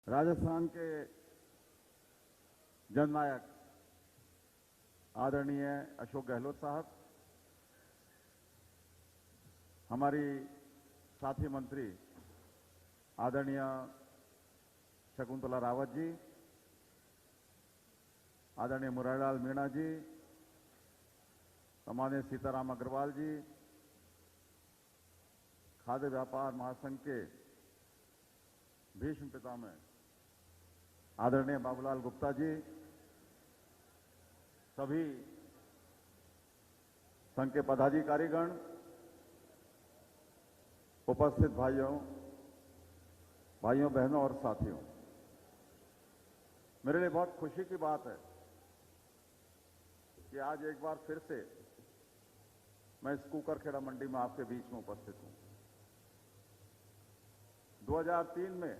राजस्थान के जननायक आदरणीय अशोक गहलोत साहब, हमारी साथी मंत्री आदरणीय शकुंतला रावत जी, आदरणीय मुरारीलाल मीणा जी, सामान्य सीताराम अग्रवाल जी, खाद्य व्यापार महासंघ के भीष्म पितामह आदरणीय बाबूलाल गुप्ता जी, सभी संघ के पदाधिकारीगण, उपस्थित भाइयों बहनों और साथियों, मेरे लिए बहुत खुशी की बात है कि आज एक बार फिर से मैं इस कुकरखेड़ा मंडी में आपके बीच में उपस्थित हूं। 2003 में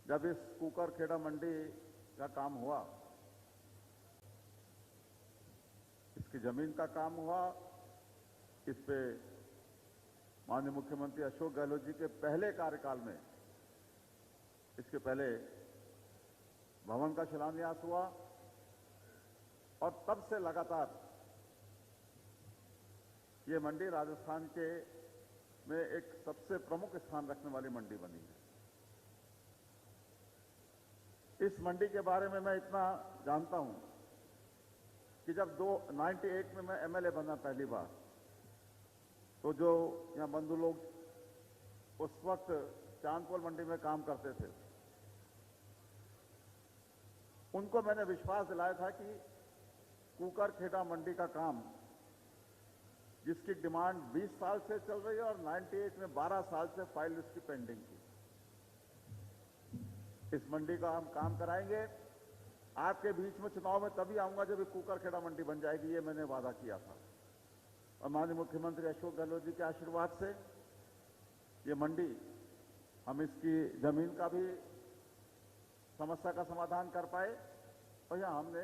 जब इस कुकरखेड़ा मंडी का काम हुआ, इसकी जमीन का काम हुआ, इस पे माननीय मुख्यमंत्री अशोक गहलोत जी के पहले कार्यकाल में इसके पहले भवन का शिलान्यास हुआ और तब से लगातार ये मंडी राजस्थान के में एक सबसे प्रमुख स्थान रखने वाली मंडी बनी है। इस मंडी के बारे में मैं इतना जानता हूं कि जब 98 में मैं एमएलए बना पहली बार, तो जो यहां बंधु लोग उस वक्त चांदपोल मंडी में काम करते थे, उनको मैंने विश्वास दिलाया था कि कुकरखेड़ा मंडी का काम, जिसकी डिमांड 20 साल से चल रही है और 98 में 12 साल से फाइल उसकी पेंडिंग थी, इस मंडी का हम काम कराएंगे। आपके बीच में चुनाव में तभी आऊंगा जब कुकरखेड़ा मंडी बन जाएगी, ये मैंने वादा किया था। और माननीय मुख्यमंत्री अशोक गहलोत जी के आशीर्वाद से ये मंडी, हम इसकी जमीन का भी समस्या का समाधान कर पाए और यहां हमने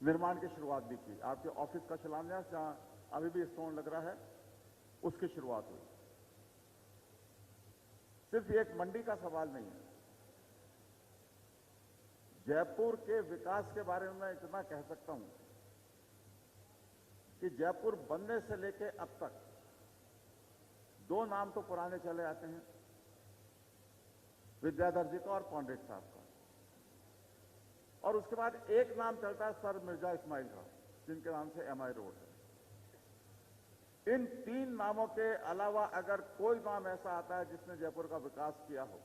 निर्माण की शुरुआत भी की। आपके ऑफिस का शिलान्यास, जहां अभी भी स्टोन लग रहा है, उसकी शुरुआत हुई। सिर्फ एक मंडी का सवाल नहीं है, जयपुर के विकास के बारे में मैं इतना कह सकता हूं कि जयपुर बनने से लेके अब तक 2 नाम तो पुराने चले आते हैं, विद्याधर जी का और पंडित साहब का, और उसके बाद एक नाम चलता है सर मिर्जा इस्माइल का, जिनके नाम से एमआई रोड है। इन 3 नामों के अलावा अगर कोई नाम ऐसा आता है जिसने जयपुर का विकास किया हो,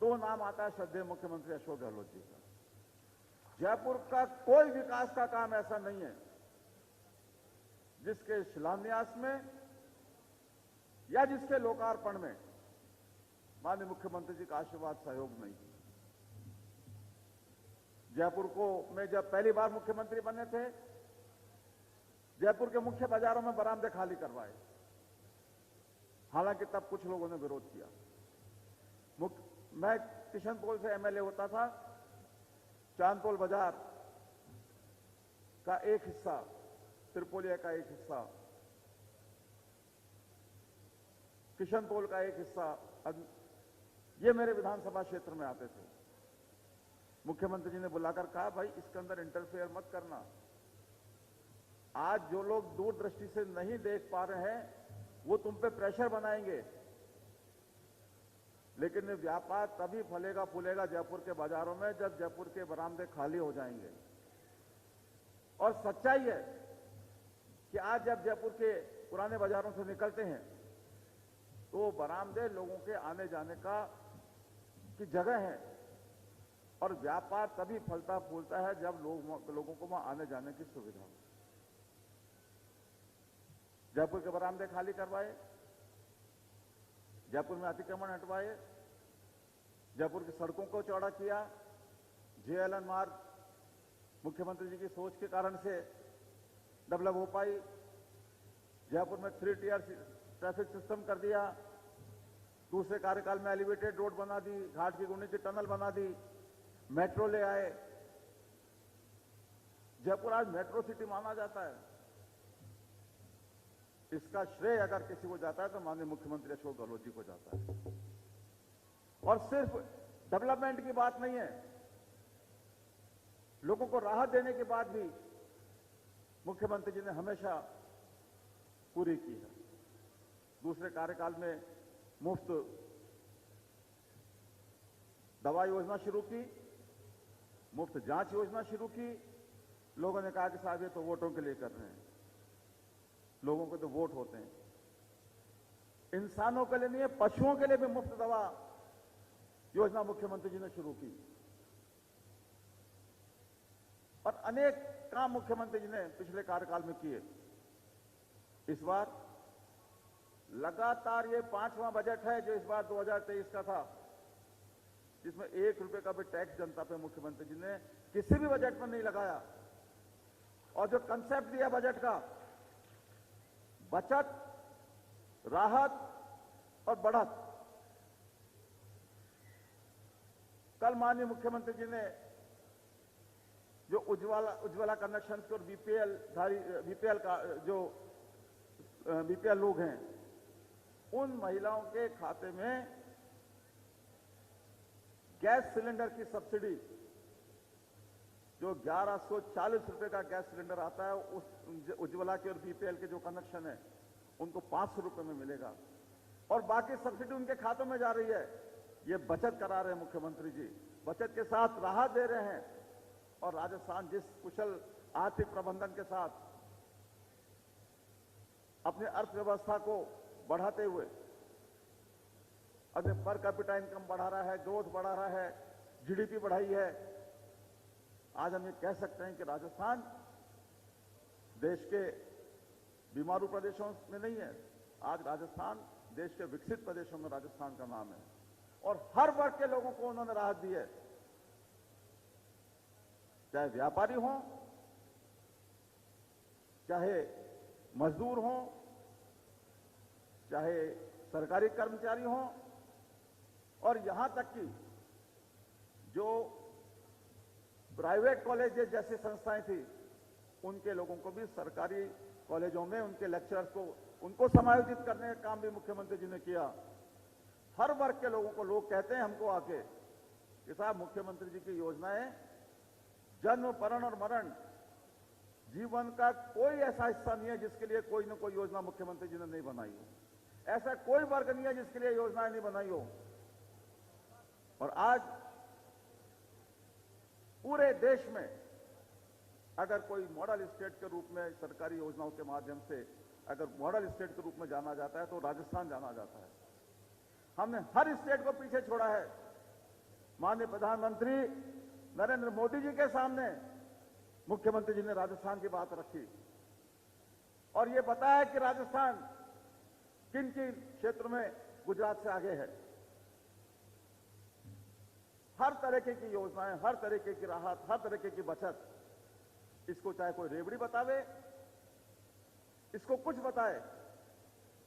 तो नाम आता है श्रद्धेय मुख्यमंत्री अशोक गहलोत जी का। जयपुर का कोई विकास का काम ऐसा नहीं है जिसके शिलान्यास में या जिसके लोकार्पण में माननीय मुख्यमंत्री जी का आशीर्वाद सहयोग नहीं है। जयपुर को में जब पहली बार मुख्यमंत्री बने थे, जयपुर के मुख्य बाजारों में बरामदे खाली करवाए, हालांकि तब कुछ लोगों ने विरोध किया। मैं किशनपोल से एमएलए होता था, चांदपोल बाजार का एक हिस्सा, त्रिपोलिया का एक हिस्सा, किशनपोल का एक हिस्सा, ये मेरे विधानसभा क्षेत्र में आते थे। मुख्यमंत्री जी ने बुलाकर कहा, भाई इसके अंदर इंटरफेयर मत करना। आज जो लोग दूरदृष्टि से नहीं देख पा रहे हैं, वो तुम पे प्रेशर बनाएंगे, लेकिन व्यापार तभी फलेगा फूलेगा जयपुर के बाजारों में जब जयपुर के बरामदे खाली हो जाएंगे। और सच्चाई है कि आज जब जयपुर के पुराने बाजारों से निकलते हैं, तो बरामदे लोगों के आने जाने का की जगह है, और व्यापार तभी फलता फूलता है जब लोगों को वहां आने जाने की सुविधा हो। जयपुर के बरामदे खाली करवाए, जयपुर में अतिक्रमण हटवाए, जयपुर की सड़कों को चौड़ा किया। जेएलएन मार्ग मुख्यमंत्री जी की सोच के कारण से डेवलप हो पाई। जयपुर में 3 टियर ट्रैफिक सिस्टम कर दिया। दूसरे कार्यकाल में एलिवेटेड रोड बना दी, घाट की गुंडी की टनल बना दी, मेट्रो ले आए। जयपुर आज मेट्रो सिटी माना जाता है। इसका श्रेय अगर किसी को जाता है तो माननीय मुख्यमंत्री अशोक गहलोत जी को जाता है। और सिर्फ डेवलपमेंट की बात नहीं है, लोगों को राहत देने के बाद भी मुख्यमंत्री जी ने हमेशा पूरी की है। दूसरे कार्यकाल में मुफ्त दवा योजना शुरू की, मुफ्त जांच योजना शुरू की। लोगों ने कहा कि साहब ये तो वोटों के लिए कर रहे हैं, लोगों को तो वोट होते हैं। इंसानों के लिए नहीं है, पशुओं के लिए भी मुफ्त दवा योजना मुख्यमंत्री जी ने शुरू की। और अनेक काम मुख्यमंत्री जी ने पिछले कार्यकाल में किए। इस बार लगातार ये 5वां बजट है जो इस बार 2023 का था, जिसमें 1 रुपए का भी टैक्स जनता पे मुख्यमंत्री जी ने किसी भी बजट में नहीं लगाया। और जो कंसेप्ट दिया बजट का, बचत, राहत और बढ़त। कल माननीय मुख्यमंत्री जी ने जो उज्ज्वला कनेक्शन और बीपीएल का जो बीपीएल लोग हैं, उन महिलाओं के खाते में गैस सिलेंडर की सब्सिडी, जो 1140 रुपए का गैस सिलेंडर आता है, उस उज्ज्वला के और बीपीएल के जो कनेक्शन है उनको 500 रुपए में मिलेगा और बाकी सब्सिडी उनके खातों में जा रही है। ये बचत करा रहे हैं मुख्यमंत्री जी, बचत के साथ राहत दे रहे हैं। और राजस्थान जिस कुशल आर्थिक प्रबंधन के साथ अपनी अर्थव्यवस्था को बढ़ाते हुए अपने पर कैपिटा इनकम बढ़ा रहा है, ग्रोथ बढ़ा रहा है, जीडीपी बढ़ाई है, आज हम ये कह सकते हैं कि राजस्थान देश के बीमारू प्रदेशों में नहीं है, आज राजस्थान देश के विकसित प्रदेशों में राजस्थान का नाम है। और हर वर्ग के लोगों को उन्होंने राहत दी है, चाहे व्यापारी हों, चाहे मजदूर हों, चाहे सरकारी कर्मचारी हों, और यहां तक कि जो प्राइवेट कॉलेज जैसी संस्थाएं थी, उनके लोगों को भी सरकारी कॉलेजों में उनके लेक्चरर्स को उनको समायोजित करने का काम भी मुख्यमंत्री जी ने किया। हर वर्ग के लोगों को लोग कहते हैं हमको आके कि साहब मुख्यमंत्री जी की योजनाएं जन्म, मरण और मरण, जीवन का कोई ऐसा हिस्सा नहीं है जिसके लिए कोई न कोई योजना मुख्यमंत्री जी ने नहीं बनाई हो। ऐसा कोई वर्ग नहीं है जिसके लिए योजनाएं नहीं बनाई हो। और आज पूरे देश में अगर कोई मॉडल स्टेट के रूप में सरकारी योजनाओं के माध्यम से अगर मॉडल स्टेट के रूप में जाना जाता है तो राजस्थान जाना जाता है। हमने हर स्टेट को पीछे छोड़ा है। माननीय प्रधानमंत्री नरेंद्र मोदी जी के सामने मुख्यमंत्री जी ने राजस्थान की बात रखी और यह बताया कि राजस्थान किन किन क्षेत्रों में गुजरात से आगे है। हर तरीके की योजनाएं, हर तरीके की राहत, हर तरीके की बचत, इसको चाहे कोई रेवड़ी बतावे, इसको कुछ बताए,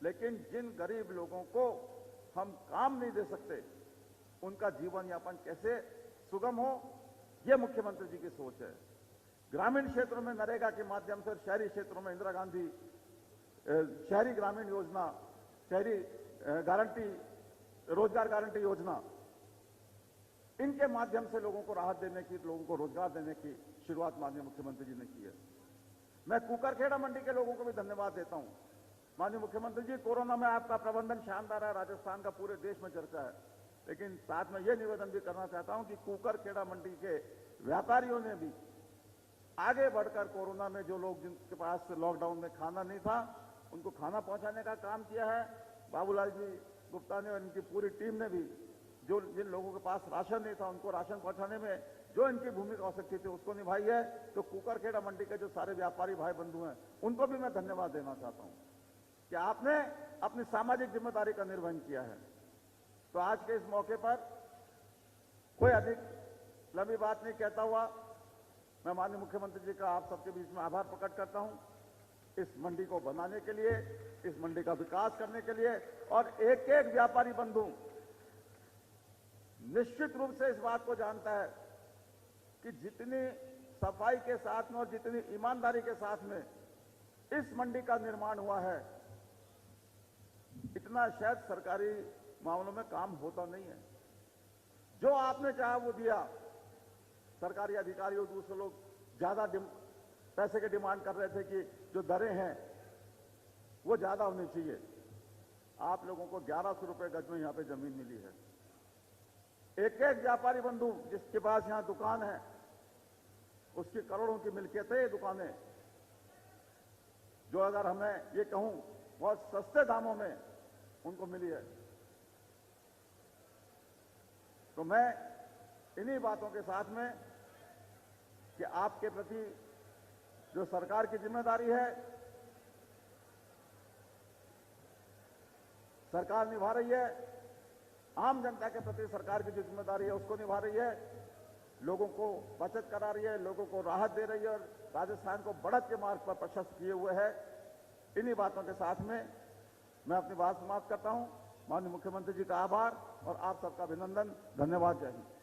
लेकिन जिन गरीब लोगों को हम काम नहीं दे सकते, उनका जीवन यापन कैसे सुगम हो, यह मुख्यमंत्री जी की सोच है। ग्रामीण क्षेत्रों में नरेगा के माध्यम से और शहरी क्षेत्रों में इंदिरा गांधी शहरी ग्रामीण योजना, शहरी गारंटी, रोजगार गारंटी योजना, इनके माध्यम से लोगों को राहत देने की, लोगों को रोजगार देने की शुरुआत माननीय मुख्यमंत्री जी ने की है। मैं कुकरखेड़ा मंडी के लोगों को भी धन्यवाद देता हूं। माननीय मुख्यमंत्री जी, कोरोना में आपका प्रबंधन शानदार है, राजस्थान का पूरे देश में चर्चा है, लेकिन साथ में यह निवेदन भी करना चाहता हूं कि कुकरखेड़ा मंडी के व्यापारियों ने भी आगे बढ़कर कोरोना में जो लोग जिनके पास लॉकडाउन में खाना नहीं था, उनको खाना पहुंचाने का काम किया है। बाबूलाल जी गुप्ता ने और इनकी पूरी टीम ने भी जो जिन लोगों के पास राशन नहीं था उनको राशन पहुंचाने में जो इनकी भूमिका हो सकती थी उसको निभाई है। तो कुकरखेड़ा मंडी के जो सारे व्यापारी भाई बंधु हैं उनको भी मैं धन्यवाद देना चाहता हूं कि आपने अपनी सामाजिक जिम्मेदारी का निर्वहन किया है। तो आज के इस मौके पर कोई अधिक लंबी बात नहीं कहता हुआ मैं माननीय मुख्यमंत्री जी का आप सबके बीच में आभार प्रकट करता हूं, इस मंडी को बनाने के लिए, इस मंडी का विकास करने के लिए। और एक एक व्यापारी बंधु निश्चित रूप से इस बात को जानता है कि जितनी सफाई के साथ में और जितनी ईमानदारी के साथ में इस मंडी का निर्माण हुआ है, इतना शायद सरकारी मामलों में काम होता नहीं है। जो आपने चाहा वो दिया। सरकारी अधिकारियों दूसरे लोग ज्यादा पैसे की डिमांड कर रहे थे कि जो दरें हैं वो ज्यादा होनी चाहिए। आप लोगों को 1100 रुपए गज में यहां पे जमीन मिली है। एक एक व्यापारी बंधु जिसके पास यहां दुकान है उसकी करोड़ों की मिल्कियत है ये दुकानें, जो अगर हमें ये कहूं बहुत सस्ते दामों में उनको मिली है। तो मैं इन्हीं बातों के साथ में कि आपके प्रति जो सरकार की जिम्मेदारी है सरकार निभा रही है, आम जनता के प्रति सरकार की जो जिम्मेदारी है उसको निभा रही है, लोगों को बचत करा रही है, लोगों को राहत दे रही है और राजस्थान को बढ़त के मार्ग पर प्रशस्त किए हुए है। इन्हीं बातों के साथ में मैं अपनी बात समाप्त करता हूं। माननीय मुख्यमंत्री जी का आभार और आप सबका अभिनंदन। धन्यवाद। जय हिंद।